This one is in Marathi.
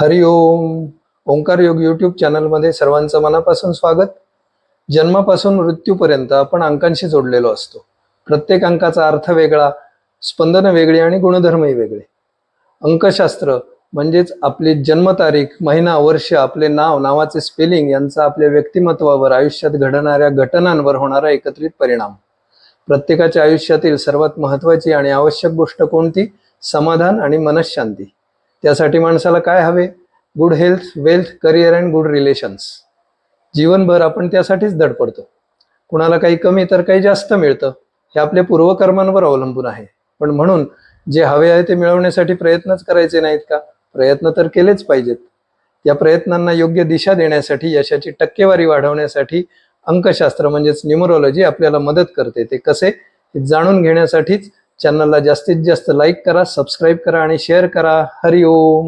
हरि ओम. ओंकार योग यूट्यूब चॅनलमध्ये सर्वांचं मनापासून स्वागत. जन्मापासून मृत्यूपर्यंत आपण अंकांशी जोडलेलो असतो. प्रत्येक अंकाचा अर्थ वेगळा, स्पंदन वेगळी आणि गुणधर्मही वेगळे. अंकशास्त्र म्हणजेच आपली जन्मतारीख, महिना, वर्ष, आपले नाव, नावाचे स्पेलिंग यांचा आपल्या व्यक्तिमत्वावर, आयुष्यात घडणाऱ्या घटनांवर होणारा एकत्रित परिणाम. प्रत्येकाच्या आयुष्यातील सर्वात महत्त्वाची आणि आवश्यक गोष्ट कोणती? समाधान आणि मनःशांती. त्यासाठी माणसाला काय हवे? Good health, wealth, career and good relations. जीवनभर आपण त्यासाठीच धडपडतो. कुणाला काही कमी तर काही जास्त मिळतं. हे आपल्या पूर्वकर्मांवर अवलंबून आहे. पण म्हणून जे हवे आहे ते मिळवण्यासाठी प्रयत्नच करायचे नाहीत का? प्रयत्न तर केलेच पाहिजेत. या प्रयत्नांना योग्य दिशा देण्यासाठी, यशाची टक्केवारी वाढवण्यासाठी अंकशास्त्र म्हणजेच न्यूमरोलॉजी आपल्याला मदत करते. ते कसे हे जाणून घेण्यासाठीच चॅनलला जास्तीत जास्त लाईक करा, सबस्क्राईब करा आणि शेअर करा. हरि ओम.